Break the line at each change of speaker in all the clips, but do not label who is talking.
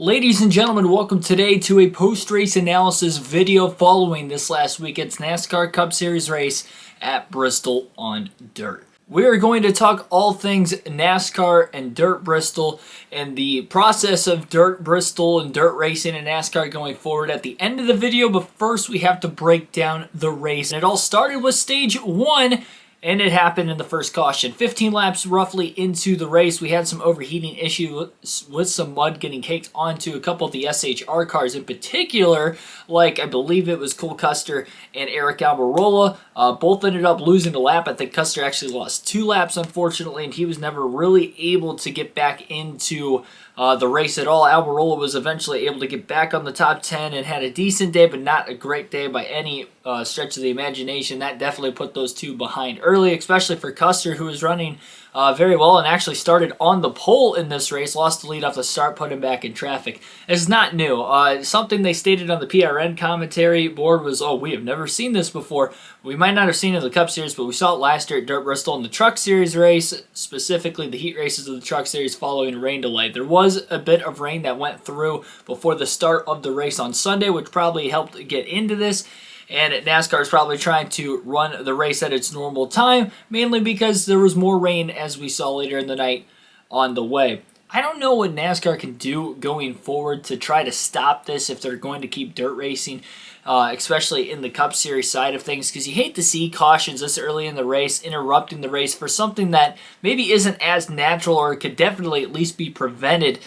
Ladies and gentlemen, welcome today to a post-race analysis video following this last weekend's NASCAR Cup Series race at Bristol on dirt. We are going to talk all things NASCAR and dirt Bristol and the process of dirt Bristol and dirt racing and NASCAR going forward at the end of the video, but first we have to break down the race. And it all started with stage 1. And it happened in the first caution. 15 laps roughly into the race, we had some overheating issues with some mud getting caked onto a couple of the SHR cars in particular, like I believe it was Cole Custer and Eric Almirola. Both ended up losing a lap. I think Custer actually lost 2 laps, unfortunately, and he was never really able to get back into the race at all. Almirola was eventually able to get back on the top 10 and had a decent day, but not a great day by any stretch of the imagination. That definitely put those two behind early, especially for Custer, who was running very well and actually started on the pole in this race, lost the lead off the start, put him back in traffic. It's not new. Something they stated on the PRN commentary board was, oh, we have never seen this before. We might not have seen it in the Cup Series, but we saw it last year at Dirt Bristol in the Truck Series race, specifically the heat races of the Truck Series following a rain delay. There was a bit of rain that went through before the start of the race on Sunday, which probably helped get into this. And NASCAR is probably trying to run the race at its normal time, mainly because there was more rain, as we saw later in the night, on the way. I don't know what NASCAR can do going forward to try to stop this if they're going to keep dirt racing, especially in the Cup Series side of things, because you hate to see cautions this early in the race interrupting the race for something that maybe isn't as natural or could definitely at least be prevented.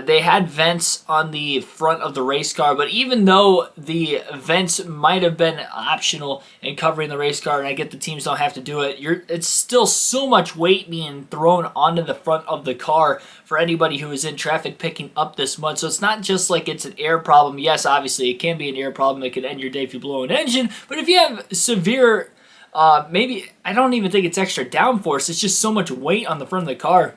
They had vents on the front of the race car, but even though the vents might have been optional in covering the race car, and I get the teams don't have to do it, it's still so much weight being thrown onto the front of the car for anybody who is in traffic picking up this mud. So it's not just like it's an air problem. Yes, obviously it can be an air problem. It could end your day if you blow an engine, but if you have severe, maybe, I don't even think it's extra downforce, it's just so much weight on the front of the car.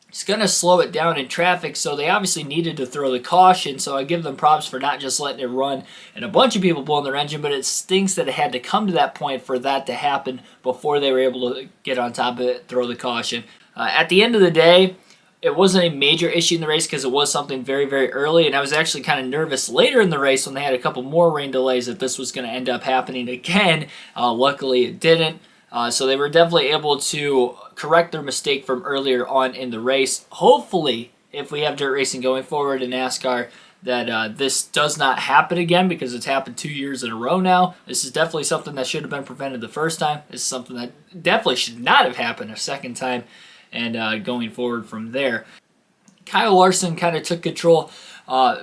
It's going to slow it down in traffic, so they obviously needed to throw the caution, so I give them props for not just letting it run and a bunch of people blowing their engine, but it stinks that it had to come to that point for that to happen before they were able to get on top of it, throw the caution. At the end of the day, it wasn't a major issue in the race because it was something very, very early, and I was actually kind of nervous later in the race when they had a couple more rain delays that this was going to end up happening again. Luckily, it didn't. So they were definitely able to correct their mistake from earlier on in the race. Hopefully, if we have dirt racing going forward in NASCAR, that this does not happen again, because it's happened 2 years in a row now. This is definitely something that should have been prevented the first time. This is something that definitely should not have happened a second time, and going forward from there. Kyle Larson kind of took control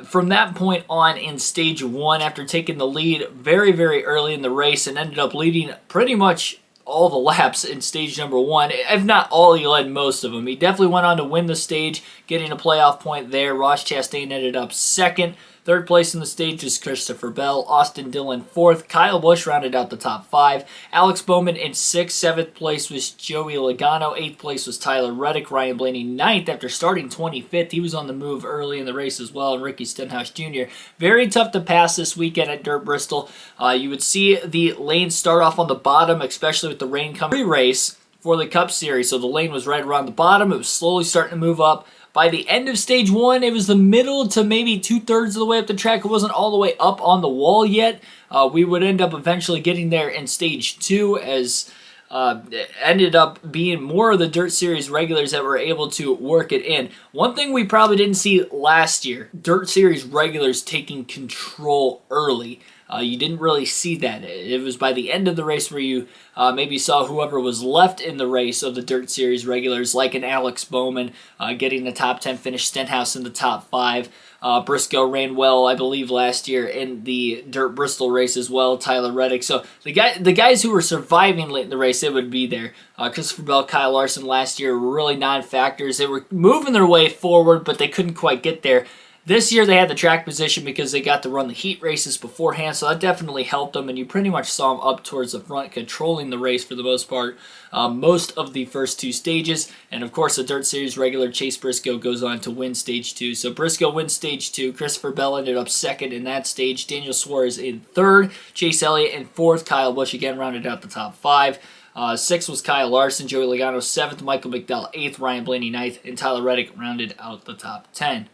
from that point on in stage 1 after taking the lead very, very early in the race and ended up leading pretty much all the laps in stage number 1. If not all, he led most of them. He definitely went on to win the stage, getting a playoff point there. Ross Chastain ended up second. Third place in the stage is Christopher Bell. Austin Dillon fourth. Kyle Busch rounded out the top 5. Alex Bowman in 6th. 7th place was Joey Logano. 8th place was Tyler Reddick. Ryan Blaney 9th after starting 25th. He was on the move early in the race as well. And Ricky Stenhouse Jr. Very tough to pass this weekend at Dirt Bristol. You would see the lane start off on the bottom, especially with the rain coming pre-race for the Cup Series. So the lane was right around the bottom. It was slowly starting to move up. By the end of stage 1, it was the middle to maybe 2/3 of the way up the track. It wasn't all the way up on the wall yet. We would end up eventually getting there in stage 2, as it ended up being more of the Dirt Series regulars that were able to work it in. One thing we probably didn't see last year, Dirt Series regulars taking control early. You didn't really see that. It was by the end of the race where you maybe saw whoever was left in the race of the Dirt Series regulars, like an Alex Bowman getting the top 10 finish, Stenhouse in the top 5. Briscoe ran well, I believe, last year in the Dirt Bristol race as well, Tyler Reddick. So the guys who were surviving late in the race, they would be there. Christopher Bell, Kyle Larson last year were really non-factors. They were moving their way forward, but they couldn't quite get there. This year they had the track position because they got to run the heat races beforehand, so that definitely helped them, and you pretty much saw them up towards the front, controlling the race for the most part, most of the first 2 stages. And of course, the Dirt Series regular Chase Briscoe goes on to win stage 2. So Briscoe wins stage 2. Christopher Bell ended up second in that stage. Daniel Suarez in 3rd. Chase Elliott in 4th. Kyle Busch again rounded out the top 5. 6th was Kyle Larson. Joey Logano 7th. Michael McDowell 8th. Ryan Blaney 9th. And Tyler Reddick rounded out the top 10.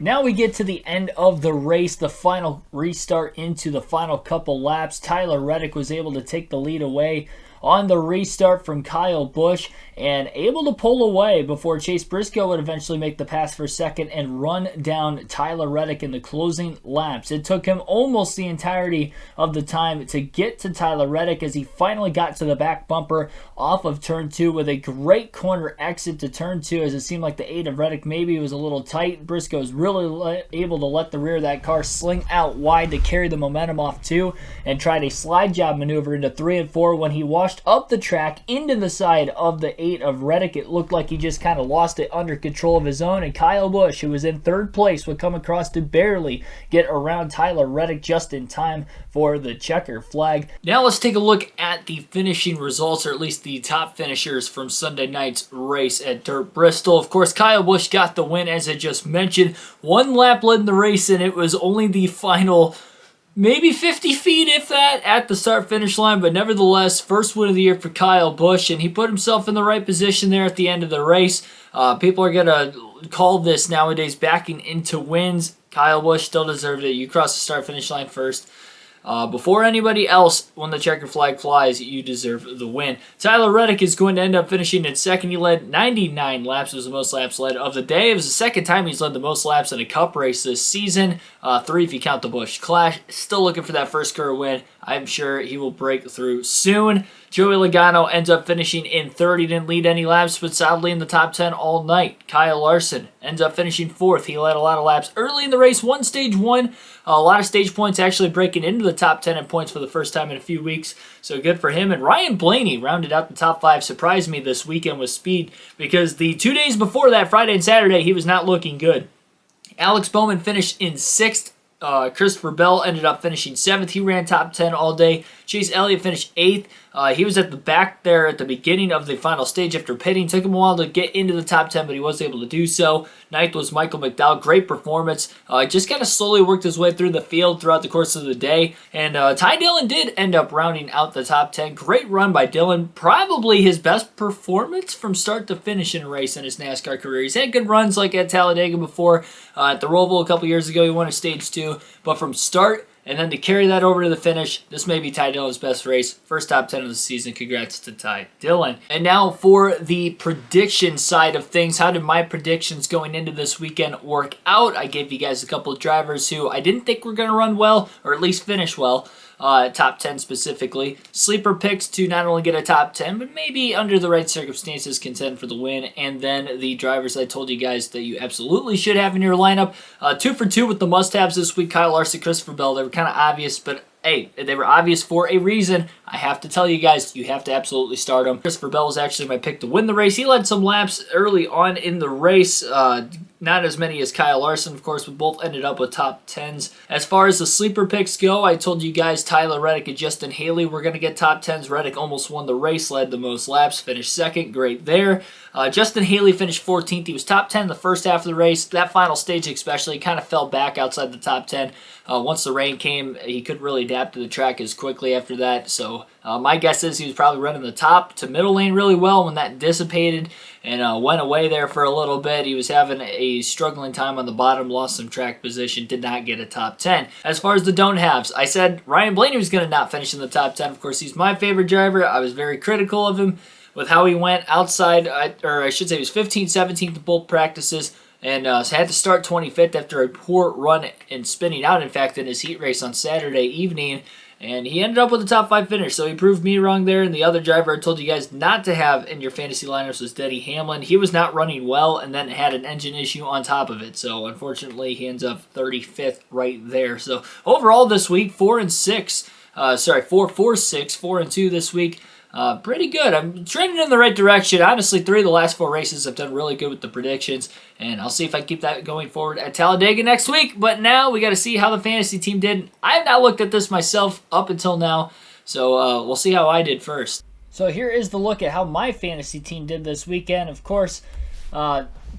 Now we get to the end of the race, the final restart into the final couple laps. Tyler Reddick was able to take the lead away on the restart from Kyle Busch and able to pull away before Chase Briscoe would eventually make the pass for second and run down Tyler Reddick in the closing laps. It took him almost the entirety of the time to get to Tyler Reddick as he finally got to the back bumper off of turn 2 with a great corner exit to turn 2 as it seemed like the 8 of Reddick maybe was a little tight. Briscoe was really able to let the rear of that car sling out wide to carry the momentum off 2 and tried a slide job maneuver into 3 and 4 when he washed up the track into the side of the 8 of Reddick. It looked like he just kind of lost it under control of his own, and Kyle Busch, who was in third place, would come across to barely get around Tyler Reddick just in time for the checker flag. Now let's take a look at the finishing results, or at least the top finishers from Sunday night's race at Dirt Bristol. Of course, Kyle Busch got the win, as I just mentioned. One lap led in the race, and it was only the final maybe 50 feet, if that, at the start-finish line, but nevertheless, first win of the year for Kyle Busch, and he put himself in the right position there at the end of the race. People are going to call this nowadays backing into wins. Kyle Busch still deserved it. You cross the start-finish line first. Before anybody else, when the checker flag flies, you deserve the win. Tyler Reddick is going to end up finishing in second. He led 99 laps. It was the most laps led of the day. It was the second time he's led the most laps in a Cup race this season. 3 if you count the Busch Clash. Still looking for that first career win. I'm sure he will break through soon. Joey Logano ends up finishing in third. He didn't lead any laps, but solidly in the top 10 all night. Kyle Larson ends up finishing fourth. He led a lot of laps early in the race, won stage 1. A lot of stage points, actually breaking into the top 10 in points for the first time in a few weeks. So good for him. And Ryan Blaney rounded out the top 5. Surprised me this weekend with speed because the 2 days before that, Friday and Saturday, he was not looking good. Alex Bowman finished in 6th. Christopher Bell ended up finishing 7th. He ran top 10 all day. Chase Elliott finished 8th. He was at the back there at the beginning of the final stage after pitting. Took him a while to get into the top 10, but he was able to do so. 9th was Michael McDowell. Great performance. Just kind of slowly worked his way through the field throughout the course of the day. And Ty Dillon did end up rounding out the top 10. Great run by Dillon. Probably his best performance from start to finish in a race in his NASCAR career. He's had good runs like at Talladega before. At the Roval a couple years ago, he won a stage 2. But from start and then to carry that over to the finish, this may be Ty Dillon's best race. First top 10 of the season. Congrats to Ty Dillon. And now for the prediction side of things. How did my predictions going into this weekend work out? I gave you guys a couple of drivers who I didn't think were going to run well, or at least finish well. Top 10 specifically. Sleeper picks to not only get a top 10, but maybe under the right circumstances contend for the win. And then the drivers I told you guys that you absolutely should have in your lineup. 2 for 2 with the must-haves this week. Kyle Larson, Christopher Bell. They were kind of obvious, but hey, they were obvious for a reason. I have to tell you guys, you have to absolutely start them. Christopher Bell was actually my pick to win the race. He led some laps early on in the race. Not as many as Kyle Larson, of course, but both ended up with top 10s. As far as the sleeper picks go, I told you guys Tyler Reddick and Justin Haley were going to get top 10s. Reddick almost won the race, led the most laps, finished second. Great there. Justin Haley finished 14th. He was top 10 in the first half of the race. That final stage especially kind of fell back outside the top 10. Once the rain came, he couldn't really adapt to the track as quickly after that. So my guess is he was probably running the top to middle lane really well when that dissipated and went away there for a little bit. He was having a struggling time on the bottom, lost some track position, did not get a top 10. As far as the don't-haves, I said Ryan Blaney was going to not finish in the top 10. Of course, he's my favorite driver. I was very critical of him with how he went outside, or I should say he was 15th, 17th in both practices, and had to start 25th after a poor run and spinning out, in fact, in his heat race on Saturday evening. And he ended up with a top 5 finish, so he proved me wrong there. And the other driver I told you guys not to have in your fantasy lineups was Denny Hamlin. He was not running well and then had an engine issue on top of it. So unfortunately, he ends up 35th right there. So overall this week, 4 and 6. 4 and 2 this week. Pretty good. I'm trending in the right direction. Honestly, 3 of the last 4 races I've done really good with the predictions, and I'll see if I can keep that going forward at Talladega next week. But now we got to see how the fantasy team did. I have not looked at this myself up until now, so we'll see how I did first. So here is the look at how my fantasy team did this weekend. Of course,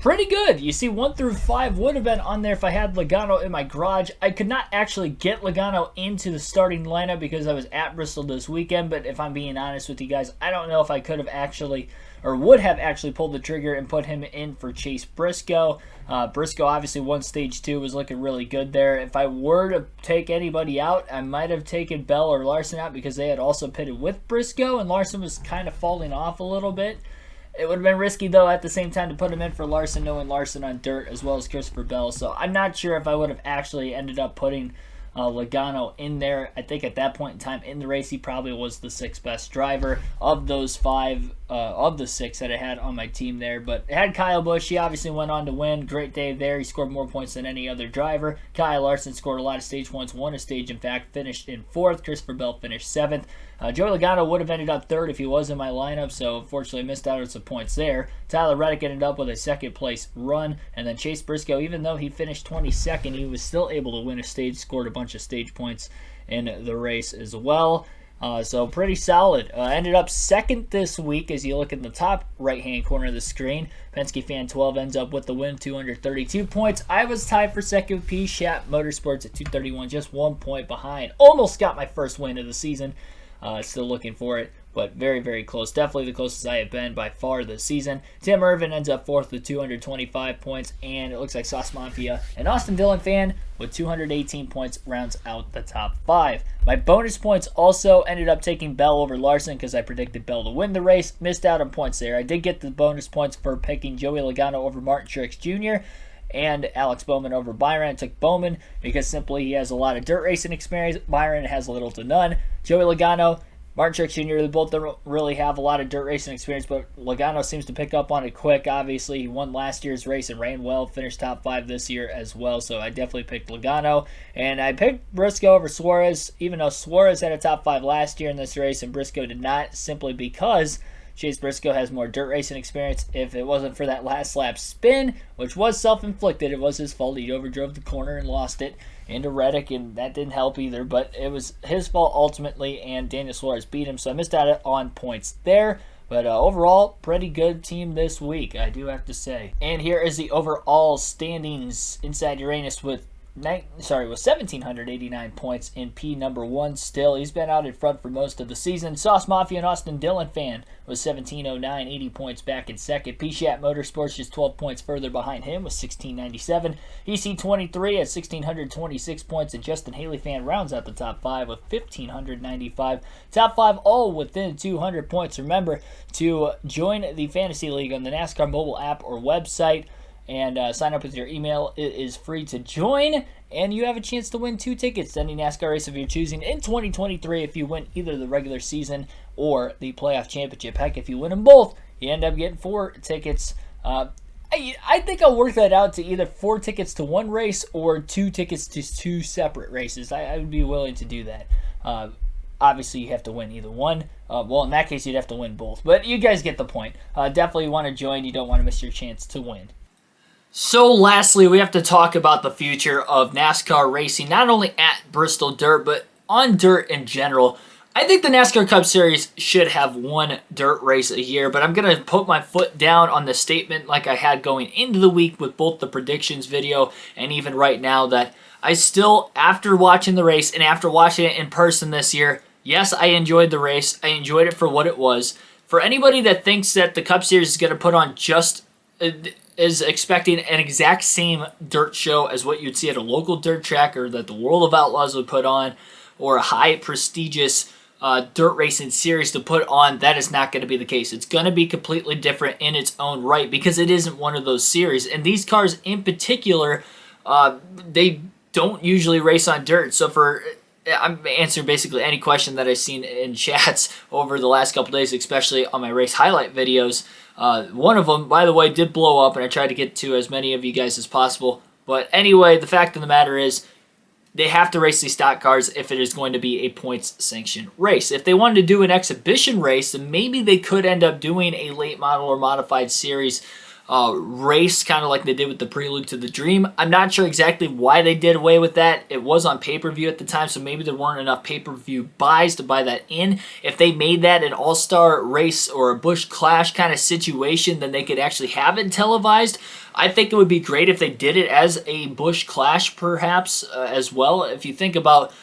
pretty good. You see, 1 through 5 would have been on there if I had Logano in my garage. I could not actually get Logano into the starting lineup because I was at Bristol this weekend, but if I'm being honest with you guys, I don't know if I could have actually or would have actually pulled the trigger and put him in for Chase Briscoe. Briscoe obviously won stage 2, was looking really good there. If I were to take anybody out, I might have taken Bell or Larson out because they had also pitted with Briscoe, and Larson was kind of falling off a little bit. It would have been risky, though, at the same time to put him in for Larson, knowing Larson on dirt as well as Christopher Bell. So I'm not sure if I would have actually ended up putting Logano in there. I think at that point in time in the race, he probably was the 6th best driver of those 5 of the 6 that I had on my team there. But it had Kyle Busch. He obviously went on to win. Great day there. He scored more points than any other driver. Kyle Larson scored a lot of stage points, won a stage, in fact, finished in 4th. Christopher Bell finished 7th. Joey Logano would have ended up 3rd if he was in my lineup, so unfortunately missed out on some points there. Tyler Reddick ended up with a 2nd place run, and then Chase Briscoe, even though he finished 22nd, he was still able to win a stage, scored a bunch of stage points in the race as well. So pretty solid. Ended up 2nd this week as you look in the top right-hand corner of the screen. Penske Fan 12 ends up with the win, 232 points. I was tied for 2nd with P. Shat Motorsports at 231, just 1 point behind. Almost got my first win of the season. Still looking for it, but very, very close. Definitely the closest I have been by far this season. Tim Irvin ends up 4th with 225 points, and it looks like Sauce Mafia and Austin Dillon Fan with 218 points rounds out the top 5. My bonus points also ended up taking Bell over Larson because I predicted Bell to win the race. Missed out on points there. I did get the bonus points for picking Joey Logano over Martin Truex Jr., and Alex Bowman over Byron. I took Bowman because simply he has a lot of dirt racing experience. Byron has little to none. Joey Logano, Martin Truex Jr., they both don't really have a lot of dirt racing experience, but Logano seems to pick up on it quick. Obviously, he won last year's race and ran well, finished top 5 this year as well, so I definitely picked Logano. And I picked Briscoe over Suarez, even though Suarez had a top 5 last year in this race and Briscoe did not, simply because Chase Briscoe has more dirt racing experience. If it wasn't for that last lap spin, which was self-inflicted, it was his fault. He overdrove the corner and lost it into Reddick, and that didn't help either. But it was his fault ultimately, and Daniel Suarez beat him, so I missed out on points there. But overall, pretty good team this week, I do have to say. And here is the overall standings inside Uranus with 1,789 points in P number 1 still. He's been out in front for most of the season. Sauce Mafia and Austin Dillon Fan was 1,709, 80 points back in 2nd. P-Shat Motorsports just 12 points further behind him with 1,697. EC23 at 1,626 points, and Justin Haley Fan rounds out the top 5 with 1,595. Top 5 all within 200 points. Remember to join the Fantasy League on the NASCAR mobile app or website, and sign up with your email. It is free to join, and you have a chance to win 2 tickets to any NASCAR race of your choosing in 2023 if you win either the regular season or the playoff championship. Heck, if you win them both, you end up getting 4 tickets. I think I'll work that out to either 4 tickets to 1 race or 2 tickets to 2 separate races. I would be willing to do that. Obviously, you have to win either one. Well, in that case, you'd have to win both. But you guys get the point. Definitely want to join. You don't want to miss your chance to win. So lastly, we have to talk about the future of NASCAR racing, not only at Bristol Dirt, but on dirt in general. I think the NASCAR Cup Series should have 1 dirt race a year, but I'm going to put my foot down on the statement like I had going into the week with both the predictions video and even right now, that I still, after watching the race and after watching it in person this year, yes, I enjoyed the race. I enjoyed it for what it was. For anybody that thinks that the Cup Series is going to put on just... is expecting an exact same dirt show as what you'd see at a local dirt track or that the World of Outlaws would put on, or a high prestigious dirt racing series to put on, that is not going to be the case. It's going to be completely different in its own right because it isn't one of those series. And these cars in particular, they don't usually race on dirt. So I'm answering basically any question that I've seen in chats over the last couple days, especially on my race highlight videos. One of them, by the way, did blow up, and I tried to get to as many of you guys as possible. But anyway, the fact of the matter is, they have to race these stock cars if it is going to be a points-sanctioned race. If they wanted to do an exhibition race, then maybe they could end up doing a late model or modified series race, kind of like they did with the Prelude to the Dream. I'm not sure exactly why they did away with that. It was on pay-per-view at the time, so maybe there weren't enough pay-per-view buys to buy that in. If they made that an all-star race or a Busch Clash kind of situation, then they could actually have it televised. I think it would be great if they did it as a Busch Clash, perhaps, as well. If you think about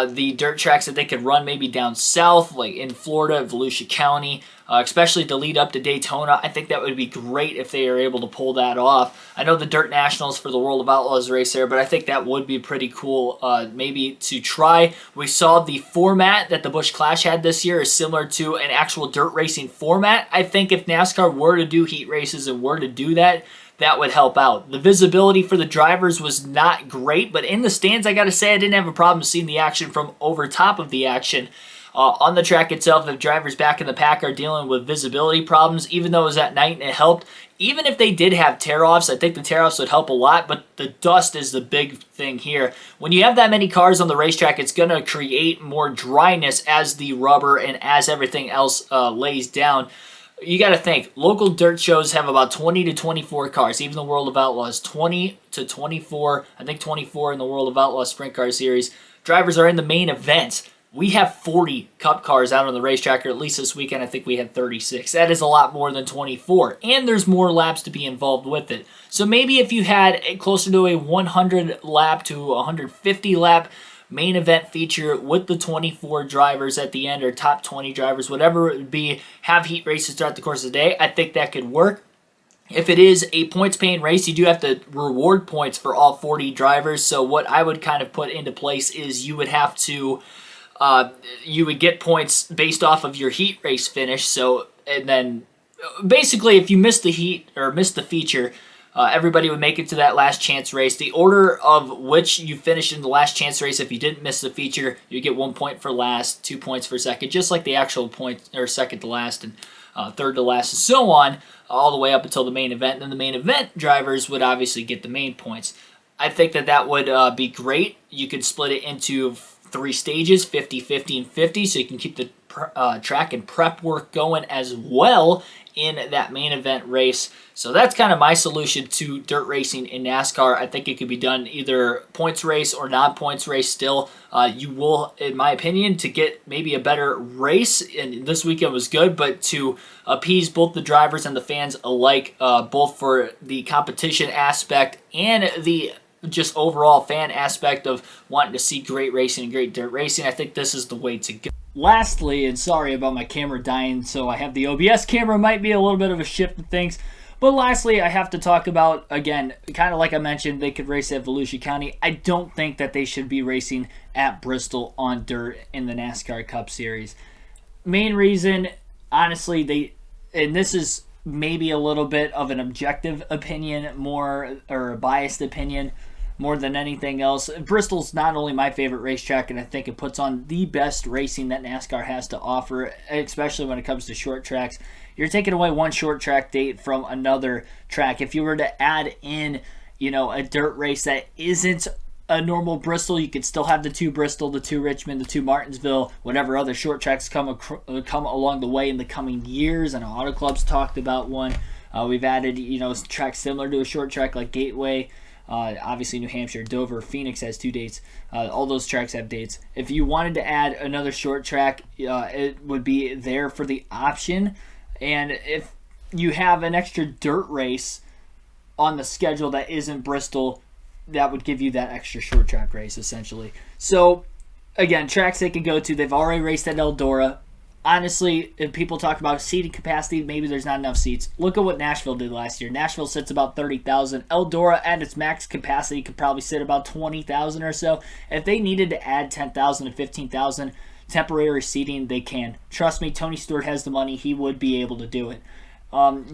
the dirt tracks that they could run maybe down south, like in Florida, Volusia County, especially to lead up to Daytona. I think that would be great if they are able to pull that off. I know the Dirt Nationals for the World of Outlaws race there, but I think that would be pretty cool maybe to try. We saw the format that the Busch Clash had this year is similar to an actual dirt racing format. I think if NASCAR were to do heat races and were to do that, that would help out. The visibility for the drivers was not great, but in the stands, I got to say, I didn't have a problem seeing the action from over top of the action. On the track itself, if drivers back in the pack are dealing with visibility problems, even though it was at night and it helped, even if they did have tear-offs, I think the tear-offs would help a lot, but the dust is the big thing here. When you have that many cars on the racetrack, it's going to create more dryness as the rubber and as everything else lays down. You got to think, local dirt shows have about 20 to 24 cars, even the World of Outlaws, 20 to 24, I think 24 in the World of Outlaws Sprint Car Series. Drivers are in the main event. We have 40 Cup cars out on the racetrack, or at least this weekend I think we had 36. That is a lot more than 24, and there's more laps to be involved with it. So maybe if you had closer to a 100 lap to 150 lap main event feature with the 24 drivers at the end, or top 20 drivers, whatever it would be, have heat races throughout the course of the day, I think that could work. If it is a points-paying race, you do have to reward points for all 40 drivers. So what I would kind of put into place is you would have to you would get points based off of your heat race finish. So, and then basically if you missed the heat or missed the feature, everybody would make it to that last chance race. The order of which you finished in the last chance race, if you didn't miss the feature, you get 1 point for last, 2 points for second, just like the actual point, or second to last and third to last, and so on, all the way up until the main event. And then the main event drivers would obviously get the main points. I think that would be great. You could split it into 3 stages, 50, 50, and 50, so you can keep the track and prep work going as well in that main event race. So that's kind of my solution to dirt racing in NASCAR. I think it could be done either points race or non-points race still. You will, in my opinion, to get maybe a better race, and this weekend was good, but to appease both the drivers and the fans alike, both for the competition aspect and the just overall fan aspect of wanting to see great racing and great dirt racing, I think this is the way to go. Lastly, and sorry about my camera dying, so I have the OBS camera, might be a little bit of a shift of things, but lastly, I have to talk about, again, kind of like I mentioned, they could race at Volusia County. I don't think that they should be racing at Bristol on dirt in the NASCAR Cup Series. Main reason, honestly, and this is maybe a little bit of an objective opinion more, or a biased opinion more than anything else. Bristol's not only my favorite racetrack, and I think it puts on the best racing that NASCAR has to offer, especially when it comes to short tracks. You're taking away one short track date from another track. If you were to add in, a dirt race that isn't a normal Bristol, you could still have the 2 Bristol, the 2 Richmond, the 2 Martinsville, whatever other short tracks come along the way in the coming years. And Auto Club's talked about one. We've added, tracks similar to a short track like Gateway. Obviously, New Hampshire, Dover, Phoenix has 2 dates. All those tracks have dates. If you wanted to add another short track, it would be there for the option. And if you have an extra dirt race on the schedule that isn't Bristol, that would give you that extra short track race, essentially. So, again, tracks they could go to. They've already raced at Eldora. Honestly, if people talk about seating capacity, maybe there's not enough seats. Look at what Nashville did last year. Nashville sits about 30,000. Eldora at its max capacity could probably sit about 20,000 or so. If they needed to add 10,000 to 15,000 temporary seating, they can. Trust me, Tony Stewart has the money. He would be able to do it.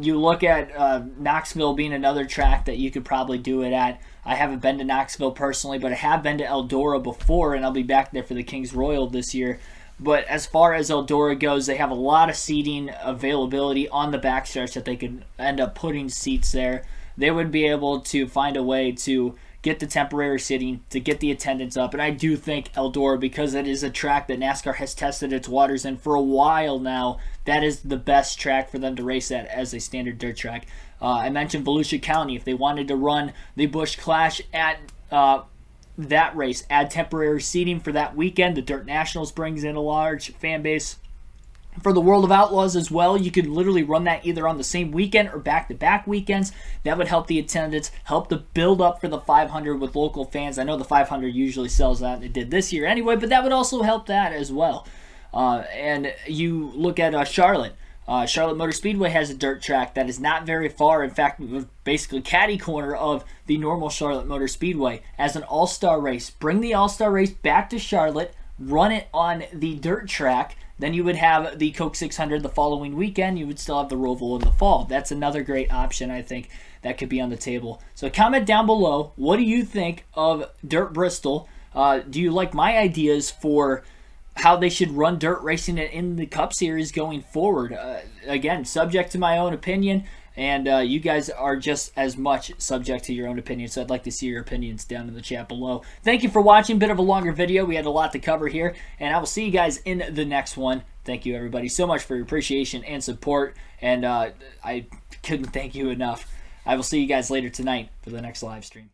You look at Knoxville being another track that you could probably do it at. I haven't been to Knoxville personally, but I have been to Eldora before, and I'll be back there for the Kings Royal this year. But as far as Eldora goes, they have a lot of seating availability on the backstretch that they could end up putting seats there. They would be able to find a way to get the temporary seating, to get the attendance up. And I do think Eldora, because it is a track that NASCAR has tested its waters in for a while now, that is the best track for them to race at as a standard dirt track. I mentioned Volusia County. If they wanted to run the Busch Clash at that race, add temporary seating for that weekend. The Dirt Nationals brings in a large fan base. For the World of Outlaws as well, you could literally run that either on the same weekend or back-to-back weekends. That would help the attendance, help the build up for the 500 with local fans. I know the 500 usually sells out, and it did this year anyway, but that would also help that as well. And you look at Charlotte. Charlotte Motor Speedway has a dirt track that is not very far. In fact, basically catty corner of the normal Charlotte Motor Speedway as an all-star race. Bring the all-star race back to Charlotte, run it on the dirt track. Then you would have the Coke 600 the following weekend. You would still have the Roval in the fall. That's another great option, I think, that could be on the table. So comment down below. What do you think of Dirt Bristol? Do you like my ideas for how they should run dirt racing in the Cup Series going forward? Again, subject to my own opinion. And you guys are just as much subject to your own opinion, so I'd like to see your opinions down in the chat below. Thank you for watching. Bit of a longer video. We had a lot to cover here, and I will see you guys in the next one. Thank you, everybody, so much for your appreciation and support, and I couldn't thank you enough. I will see you guys later tonight for the next live stream.